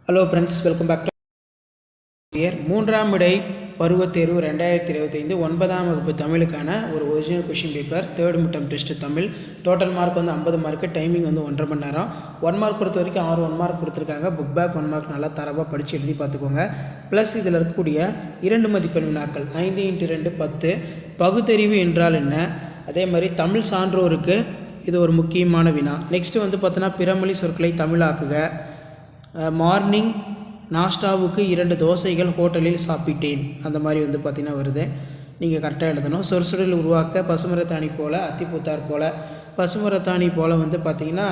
Hello friends, welcome back to year. மூன்றாம் இடை பருவத் தேர்வு 2025 9ஆம் வகுப்பு தமிழுக்கான ஒரு original question paper. Third midterm test Tamil. Total mark வந்து 50 மார்க்கு. டைமிங் வந்து 1.5 மணி நேரம். 1 மார்க் பொறுத்த வரைக்கும் 6 1 மார்க் கொடுத்துருக்காங்க. புக் பேக் 1 மார்க் நல்லா தரவாக படித்து எழுதி பார்த்துக்கோங்க. ப்ளஸ் இதில் இருக்கக்கூடிய 2 மதிப்பெண் வினாக்கள் 5 × 2 10. பகுத்தறிவு என்றால் என்ன, அதே மாதிரி தமிழ் சான்றோருக்கு இது ஒரு முக்கியமான வினா. நெக்ஸ்ட்டு வந்து பார்த்தோன்னா பிறமொழி சொற்களை தமிழாக்குக. மார்னிங் நாஷ்டாவுக்கு 2 தோசைகள் ஹோட்டலில் சாப்பிட்டேன். அந்த மாதிரி வந்து பார்த்திங்கன்னா வருது. நீங்கள் கரெக்டாக எழுதணும். சொற்சொடரில் உருவாக்க பசுமரத்தாணி போல், அத்திப்பூத்தார் போல். பசுமரத்தாணி போல் வந்து பார்த்திங்கன்னா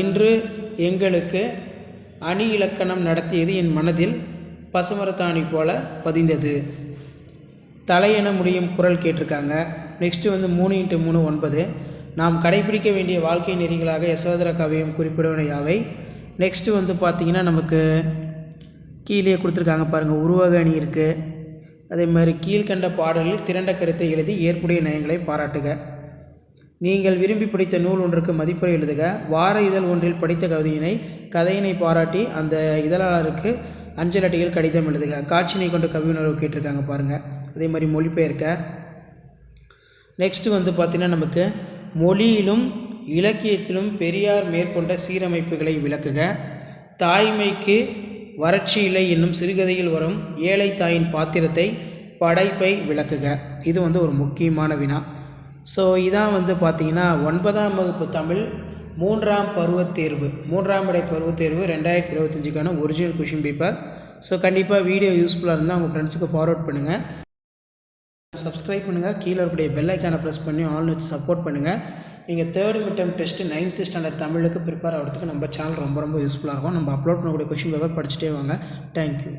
இன்று எங்களுக்கு அணி இலக்கணம் நடத்தியது என் மனதில் பசுமரத்தாணி போல் பதிந்தது. தலையென முடியும் குரல் கேட்டிருக்காங்க. நெக்ஸ்ட்டு வந்து 3 × 3 9. நாம் கடைபிடிக்க வேண்டிய வாழ்க்கை நெறிகளாக யசோதர காவியம் குறிப்பிடுவன யாவை. நெக்ஸ்ட்டு வந்து பார்த்திங்கன்னா நமக்கு கீழே கொடுத்துருக்காங்க பாருங்கள். உருவக அணி இருக்குது. அதே மாதிரி கீழ்கண்ட பாடலில் திரண்ட கருத்தை எழுதி ஏற்புடைய நயங்களை பாராட்டுக. நீங்கள் விரும்பி படித்த நூல் ஒன்றுக்கு மதிப்புரை எழுதுக. வார இதழ் ஒன்றில் படித்த கதையினை பாராட்டி அந்த இதழாளருக்கு அஞ்சல் அட்டையில் கடிதம் எழுதுக. காட்சியினை கொண்டு கவியுணர்வு கேட்டிருக்காங்க பாருங்கள். அதே மாதிரி மொழிபெயர்க்க. நெக்ஸ்ட்டு வந்து பார்த்திங்கன்னா நமக்கு மொழியிலும் இலக்கியத்திலும் பெரியார் மேற்கொண்ட சீரமைப்புகளை விளக்குக. தாய்மைக்கு வறட்சி இல்லை என்னும் சிறுகதையில் வரும் ஏழை தாயின் பாத்திரத்தை படைப்பை விளக்குக. இது வந்து ஒரு முக்கியமான வினா. ஸோ இதான் வந்து பார்த்திங்கன்னா 9ஆம் வகுப்பு தமிழ் 3ஆம் பருவத் தேர்வு 3ஆம் இடை பருவத் தேர்வு 2025க்கான ஒரிஜினல் கொஷின் பேப்பர். ஸோ கண்டிப்பாக வீடியோ யூஸ்ஃபுல்லாக இருந்தால் உங்கள் ஃப்ரெண்ட்ஸுக்கு ஃபார்வர்ட் பண்ணுங்கள். சப்ஸ்கிரைப் பண்ணுங்கள். கீழே இருக்கக்கூடிய பெல் ஐக்கானை ப்ரெஸ் பண்ணி ஆல்னு வச்சு சப்போர்ட் பண்ணுங்கள். நீங்கள் third midterm test 9th standard தமிழுக்கு ப்ரிப்பேர் ஆகிறதுக்கு நம்ம சேனல் ரொம்ப ரொம்ப யூஸ்ஃபுல்லாக இருக்கும். நம்ம அப்லோட் பண்ணக்கூடிய கொஷின் பேப்பர் படிச்சுட்டே வாங்க. Thank you.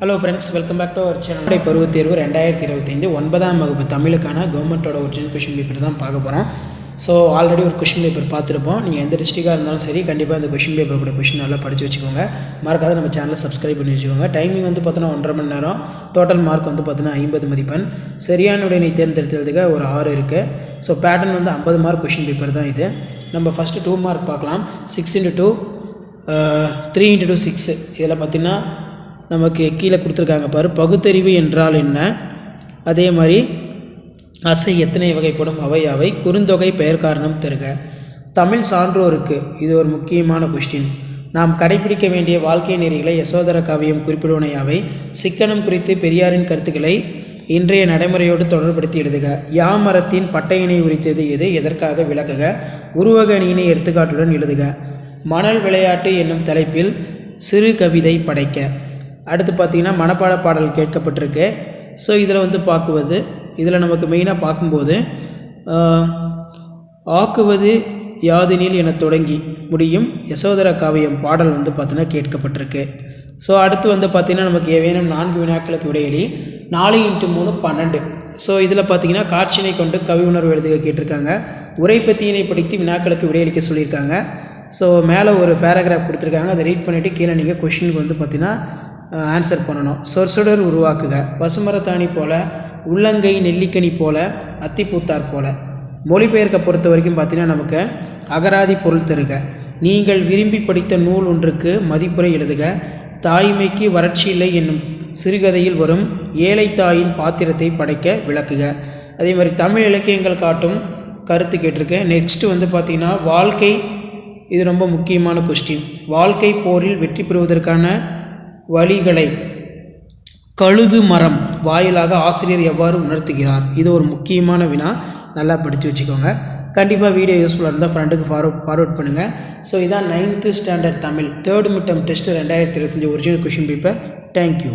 Hello friends, welcome back to our channel. பருவத் தேர்வு 2025 9ஆம் வகுப்பு தமிழுக்கான கவர்மெண்ட்டோட ஒரிஜினல் கொஷின் பேப்பர் தான் பார்க்க போகிறோம். ஸோ ஆல்ரெடி ஒரு கொஷின் பேப்பர் பார்த்துருப்போம். நீங்கள் எந்த டிஸ்ட்ரிக்டாக இருந்தாலும் சரி, கண்டிப்பாக இந்த கொஷின் பேப்பர் கூட கொஷின் நல்லா படித்து வச்சுக்கோங்க. மறக்காத நம்ம சேனலை சப்ஸ்கிரைப் பண்ணி வச்சுக்கோங்க. டைமிங் வந்து பார்த்தோன்னா 1.5 மணி நேரம். டோட்டல் மார்க் வந்து பார்த்தோன்னா 50 மதிப்பெண். சரியான விடையை தேர்ந்தெடுத்ததுக்கு ஒரு 6 இருக்குது. ஸோ பேட்டர்ன் வந்து 50 மார்க் கொஷின் பேப்பர் தான் இது. நம்ம ஃபஸ்ட்டு 2 மார்க் பார்க்கலாம். 6 × 2 3 × 2 6. இதில் பார்த்திங்கன்னா நமக்கு கீழே கொடுத்துருக்காங்க பாரு. பகுத்தறிவு என்றால் என்ன, அதே மாதிரி அசை எத்தனை வகைப்படும், அவை குறுந்தொகை பெயர் காரணம் தருக. தமிழ் சான்றோருக்கு இது ஒரு முக்கியமான கொஸ்டின். நாம் கடைபிடிக்க வேண்டிய வாழ்க்கை நெறிகளை யசோதர காவியம் குறிப்பிடுவன யாவை. சிக்கனம் குறித்து பெரியாரின் கருத்துக்களை இன்றைய நடைமுறையோடு தொடர்படுத்தி எழுதுக. யாமரத்தின் பட்டையினை உரித்தது எது, எதற்காக விளக்குக. உருவக அணியினை எடுத்துக்காட்டுடன் எழுதுக. மணல் விளையாட்டு என்னும் தலைப்பில் சிறு கவிதை படைக்க. அடுத்து பார்த்திங்கன்னா மனப்பாட பாடல் கேட்கப்பட்டிருக்கு. ஸோ இதில் வந்து இதில் நமக்கு மெயினாக பார்க்கும்போது ஆக்குவது யாதெனில் என தொடங்கி முடியும் யசோதர காவியம் பாடல் வந்து பார்த்தீங்கன்னா கேட்கப்பட்டிருக்கு. ஸோ அடுத்து வந்து பார்த்திங்கன்னா நமக்கு ஏதேனும் 4 வினாக்களுக்கு விடையளி. 4 × 3 12. ஸோ இதில் பார்த்திங்கன்னா காட்சியினை கொண்டு கவி உணர்வு எழுதுக கேட்டிருக்காங்க. உரைப்பத்தியினை படித்து வினாக்களுக்கு விடையளிக்க சொல்லியிருக்காங்க. ஸோ மேலே ஒரு பேராகிராஃப் கொடுத்துருக்காங்க. அதை ரீட் பண்ணிவிட்டு கீழே நீங்கள் கொஷினுக்கு வந்து பார்த்திங்கன்னா ஆன்சர் பண்ணணும். சொற்சொடர் உருவாக்குக. பசுமரத்தாணி போல், உள்ளங்கை நெல்லிக்கனி போல, அத்திப்பூத்தார் போல. மொழிபெயர்க்க பொறுத்த வரைக்கும் பார்த்திங்கன்னா நமக்கு அகராதி பொருள் தருக. நீங்கள் விரும்பி படித்த நூல் ஒன்றுக்கு மதிப்புரை எழுதுக. தாய்மைக்கு வறட்சி இல்லை என்னும் சிறுகதையில் வரும் ஏழை தாயின் பாத்திரத்தை படைக்க விளக்குக. அதே மாதிரி தமிழ் இலக்கியங்கள் காட்டும் கருத்து கேட்டிருக்கேன். நெக்ஸ்ட்டு வந்து பார்த்திங்கன்னா வாழ்க்கை, இது ரொம்ப முக்கியமான கொஸ்டின். வாழ்க்கை போரில் வெற்றி பெறுவதற்கான வழிகளை கழுகு மரம் வாயிலாக ஆசிரியர் எவ்வாறு உணர்த்துகிறார். இது ஒரு முக்கியமான வினா. நல்லா படித்து வச்சுக்கோங்க. கண்டிப்பாக வீடியோ யூஸ்ஃபுல்லாக இருந்தால் ஃப்ரெண்டுக்கு ஃபார்வர்ட் பண்ணுங்கள். ஸோ இதான் 9th standard Tamil third midterm test 2025 original question paper. Thank you.